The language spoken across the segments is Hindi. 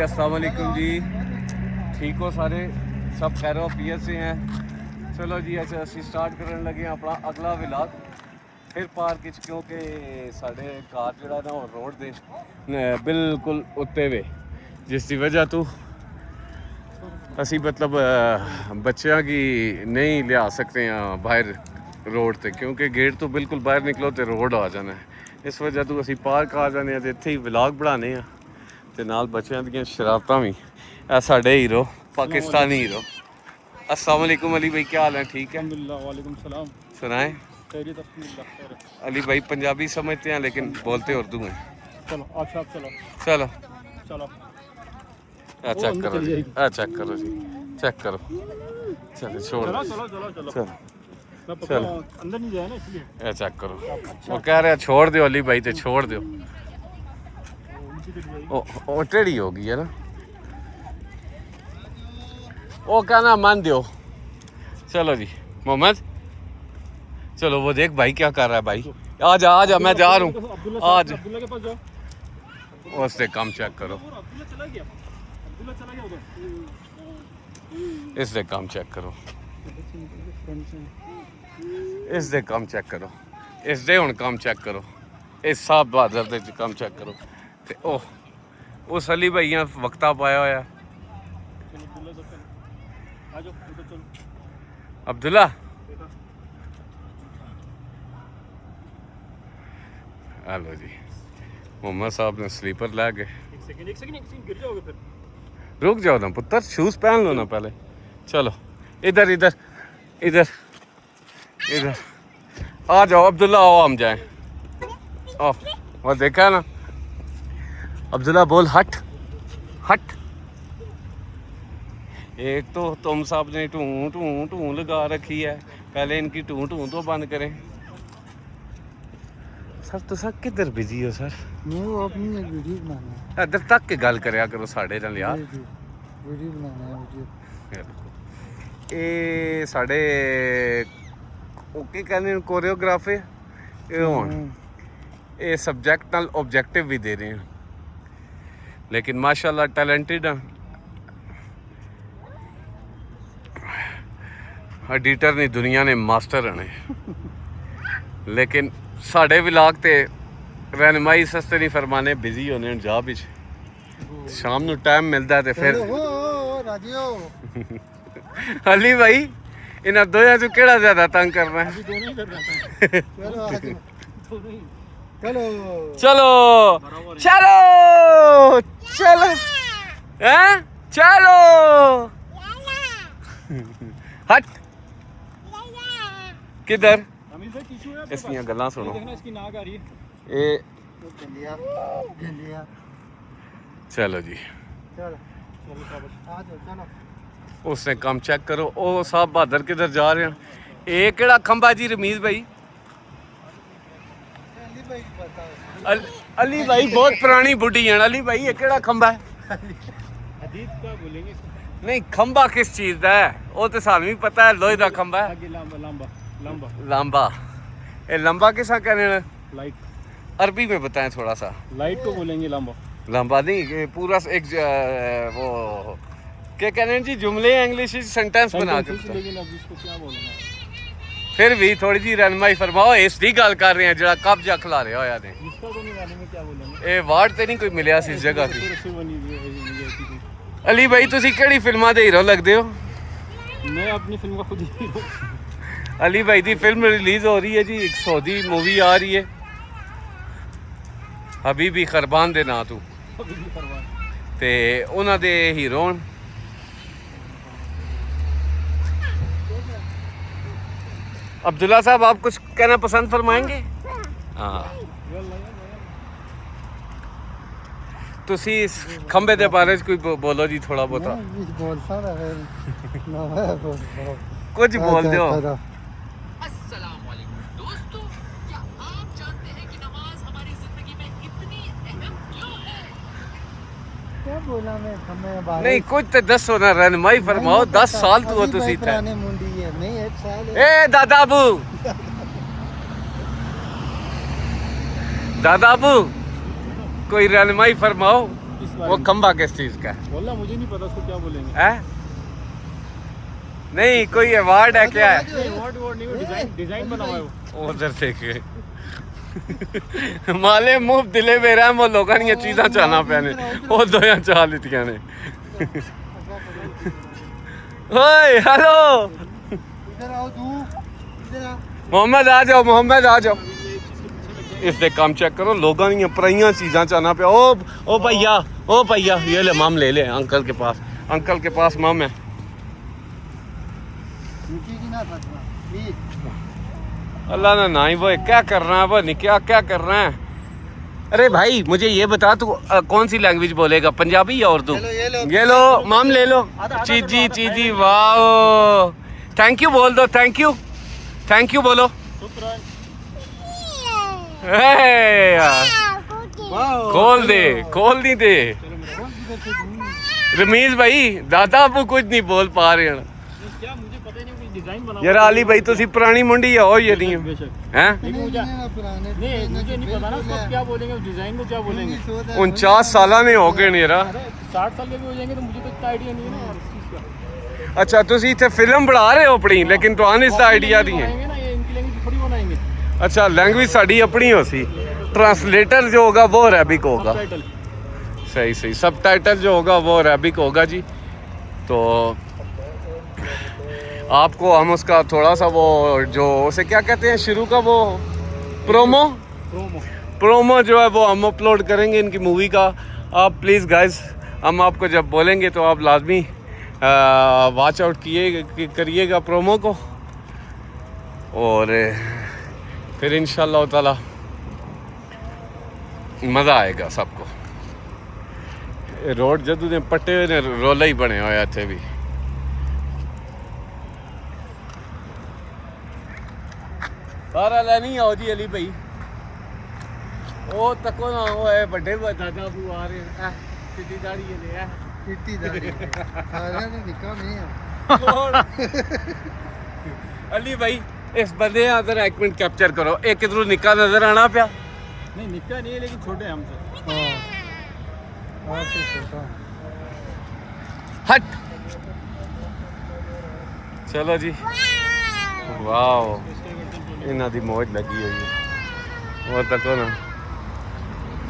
अस्सलाम वालेकुम जी, ठीक हो सारे? सब खैर वाफियत से हैं। चलो जी अच्छा असी स्टार्ट करने लगे अपना अगला व्लॉग फिर पार्क क्योंकि साढ़े घर जोड़ा ना रोड दे बिल्कुल उत्ते वे जिसकी वजह तो असी मतलब बच्चों की नहीं लिया सकते हैं बाहर रोड ते क्योंकि गेट तो बिल्कुल बाहर निकलो तो रोड आ जाना है। इस वजह तो असी पार्क आ जाने तो इत्थे ही व्लॉग बनाने हैं ते नाल बच्चों दी शरारतां भी। ए साडे हीरो पाकिस्तानी हीरो। अस्सलाम वालेकुम अली भाई, क्या हाल है? ठीक है अल्हम्दुलिल्लाह। वालेकुम सलाम। सुनाए। खैरियत अल्हम्दुलिल्लाह खैर है। अली भाई पंजाबी समझते हैं लेकिन बोलते उर्दू में। चलो अच्छा आप चलो चलो चलो चेक अंदर करो चली जी, जाएगी। चेक करो जी, चेक करो। चलो छोड़ चलो दो। चलो चलो चलो चलो मैं पकड़ा चलो अंदर नहीं जाए ना इसलिए। ये चेक करो। वो कह रहे छोड़ दो अली भाई, तो छोड़ दो। उनकी चली जाएगी। ओ टेढ़ी होगी है ना, वो कहना मान दो। चलो जी मोहम्मद, चलो वो देख भाई क्या कर रहा है भाई। आ जा मैं जा रहा हूँ आज। अब्दुल्ला के पास जाओ। उससे कम चेक करो, अब्दुल्ला चला गया। अब्दुल्ला चला गया उधर। इससे कम चेक करो, इससे कम चेक करो, इससे हुण कम चेक करो, इस सब बहादुर दे कम चेक करो। ते ओह उस अली भाइया वक्ता पाया होया चलो अब्दुल्ला तो चलो आ जाओ उधर चलो। अब्दुल्ला। हेलो जी, मोहम्मद साहब ने स्लीपर ला गए। एक सेकंड गिर जाओगे फिर। रुक जाओ ना पुत्र, शूज पहन लो ना पहले। चलो इधर इधर इधर इधर आ जाओ अब्दुल्ला, आओ हम जाएं। ओ वो देखा ना अब्दुल्ला, बोल हट हट। एक तो तुम साहब ने टू टू टू लगा रखी है, पहले इनकी टू टू तो बंद करें। सर तुसा किधर बिजी हो सर? मैं वो अपनी एक वीडियो बनाना है। इधर तक के गल करया करो साढ़े नाल यार। वीडियो बनाना है वीडियो। ये साढ़े ओके कहने कोरियोग्राफी हुण ये सब्जेक्ट नाल ऑब्जेक्टिव भी दे रहे हैं, लेकिन माशाल्लाह टैलेंटेड हैं। एडिटर नहीं दुनिया ने मास्टर ने, लेकिन साढ़े व्लॉग ते रहनुमाई सस्ते नहीं फरमाने, बिजी होने जॉब विच। शाम नू टाइम मिलता है तो फिर राजियो अली भाई इन्हां दोयां चों केड़ा ज्यादा तंग करना है? दोनों ही कर रहा था। चलो आ जाओ। दोनों ही चलो चलो चलो चलो हैं चलो हट किधर। अमीर भाई टिश्यू है आपके इसकी पास? गल्लां सुनो। देखना इसकी नाक आ रही है। ये गंदिया गंदिया। चलो जी चलो चलो शाबाश। आ जाओ चलो। उसने काम चेक करो। ओ साहब बहादुर किधर जा रहे हैं? ये केड़ा खंबा जी रमीज भाई? अली भाई बताओ। अली भाई बहुत पुरानी बुढ़ी है। अली भाई ये केड़ा खंबा है? हदीद का बोलेंगे इसको। नहीं खंबा किस चीज का है वो तो सानू भी पता है, लोहे का खंबा है। आगे लंबा लंबा लंबा लंबा। ये लंबा किसा कहने हैं? लाइट। अरबी में बताएं थोड़ा सा। लाइट को बोलेंगे लंबा। लंबा नहीं, ये पूरा एक वो क्या कहने हैं जी, जुमले इंग्लिश सेंटेंस बना के बताओ। लेकिन अब इसको क्या बोलना है? फिर भी थोड़ी जी रहनुमाई फरमाओ। इसकी गल कर रहे हैं जरा कब्जा खिला रहे होया ने। इसका तो नहीं मालूम है क्या बोलेंगे। ये वर्ड ते नहीं कोई मिलिया इस जगह की। फिर से बनी हुई है ऐसी कोई। अली भाई तुसी केड़ी फिल्मां दे हीरो लगदे हो? मैं अपनी फिल्म का खुद ही हूँ। अली भाई दी फिल्म रिलीज हो रही है जी, एक सऊदी मूवी आ रही है हबीबी खरबान दे नां तू, अभी भी परवाह। ते उन्हां दे हीरो अब्दुल्ला साहब। आप कुछ कहना पसंद फरमाएंगे? हाँ तुसी इस खंबे दे बारे च कोई बोलो जी थोड़ा बहुत। मैं बोल सा रहा है ना मैं बोल कुछ बोल दो। अस्सलामुअलैकुम दोस्तों, क्या आप जानते हैं कि नमाज हमारी जिंदगी में इतनी अहम क्यों है? क्या बोला मैं बारे नहीं कुछ तो दसो ना, रहनुमाई फरमाओ। 10 साल तू हो तुसी थे। पुराने मुंडी है नहीं 1 साल है। ए दादा अबू, दादा अबू कोई रहनुमाई फरमाओ। किस वो बारे में? खंबा किस चीज़ का है? बोलना मुझे नहीं पता उसको क्या बोलेंगे। नहीं कोई अवार्ड है क्या है? नहीं वर्ड नहीं, वो डिजाइन बना हुआ है वो। उधर देखे माले मुंह दिले मेरा वो लोगों ने चीज़ां चाहना पैने वो दो या चाह लितियां ने ओए हेलो इधर आओ तू, इधर आ। मोहम्मद आ जाओ, मोहम्मद आ जाओ। इससे काम चेक करो लोगों ने पराइयां चीज़ां चाहना पे। ओ भैया ये ले मम ले ले अंकल के पास मम है। नीचे की ना सकना प्लीज। अल्लाह ना ना ही वो क्या कर रहा है वो नहीं क्या कर रहा है। अरे भाई मुझे ये बता तू कौन सी लैंग्वेज बोलेगा, पंजाबी या उर्दू? ये लो मम ले लो। चीजी वाह थैंक यू बोल दो, थैंक यू बोलो। शुक्रान। हे यार खोल नहीं दे रमीज भाई दादा आपको कुछ नहीं बोल पा रहे हैं क्या मुझे पता ही नहीं, कोई डिजाइन बना यार। अली भाई तुसी पुरानी मुंडी हो ये नहीं बेशक। हैं? लेकिन मुझे नहीं मुझे पता ना उसको क्या बोलेंगे, उस डिजाइन को क्या बोलेंगे। 49 साल ने हो गए नेरा। 60 साल के भी हो जाएंगे तो मुझे तो इतना आइडिया नहीं है ना यार इस चीज़ का। अच्छा तुसी इतने फिल्म बना रहे हो अपनी, लेकिन तो आने इसका आइडिया नहीं है। बनाएंगे ना, ये इनकी लैंग्वेज थोड़ी बनाएंगे। अच्छा लैंग्वेज साड़ी अपनी हो सी, ट्रांसलेटर जो होगा वो अरेबिक होगा। टाइटल सही सबटाइटल जो होगा वो अरेबिक होगा जी। तो आपको हम उसका थोड़ा सा वो जो उसे क्या कहते हैं शुरू का वो प्रोमो जो है वो हम अपलोड करेंगे इनकी मूवी का। आप प्लीज़ गाइस हम आपको जब बोलेंगे तो आप लाजमी वॉच आउट करिएगा प्रोमो को, और फिर इंशाल्लाह ताला मज़ा आएगा सबको। रोड जदू ने पट्टे हुए ने रोला ही बने हुए इत्थे भी। सारा लैनी आओ जी अली भाई। ओ तको ना वो है बड़े दादा बू आ रहे हैं चिट्टी दाढ़ी ये ले चिट्टी दाढ़ी सारे ने निकाल नहीं है। अली भाई इस बंदे अगर एक मिनट कैप्चर करो, एक किधरों निक्का नजर आना पिया। नहीं निक्का नहीं है लेकिन छोटे हैं हमसे। हां आपसे छोटा। हट चलो जी वाह इन्हां दी मौज लगी हुई है। और तको ना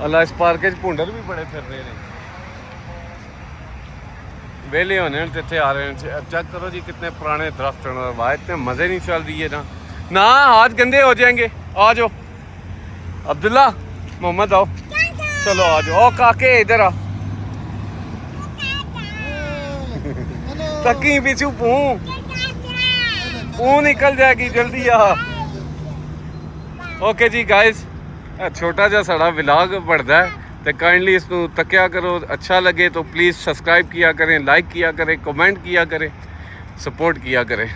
अल्लाह इस पार्क च भुंडर भी बड़े फिर रहे हैं, वेले होने ते इत्थे आ रहे हैं। चेक करो जी कितने पुराने दरख्त हैं, वाह इतने मज़े नहीं चल रही है ना हाथ गंदे हो जाएंगे। आ जाओ अब्दुल्ला मोहम्मद आओ, चलो आ जाओ। काके इधर आ तकी पीछू पू निकल जाएगी जल्दी आ। ओके जी गाइस छोटा जा साड़ा व्लॉग बढ़ता है तो काइंडली इसको तक्या करो। अच्छा लगे तो प्लीज़ सब्सक्राइब किया करें, लाइक किया करें, कमेंट किया करें, सपोर्ट किया करें।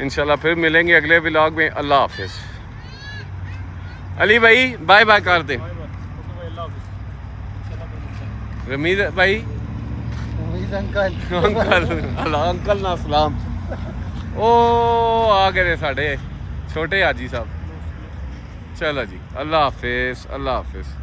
इंशाल्लाह फिर मिलेंगे अगले व्लॉग में। अल्लाह हाफिज़। अली भाई बाय बाय कर दे। रमीज भाई अंकल ना सलाम। ओ आ गए साढ़े छोटे हाजी साहब। चलो जी अल्लाह हाफिज़।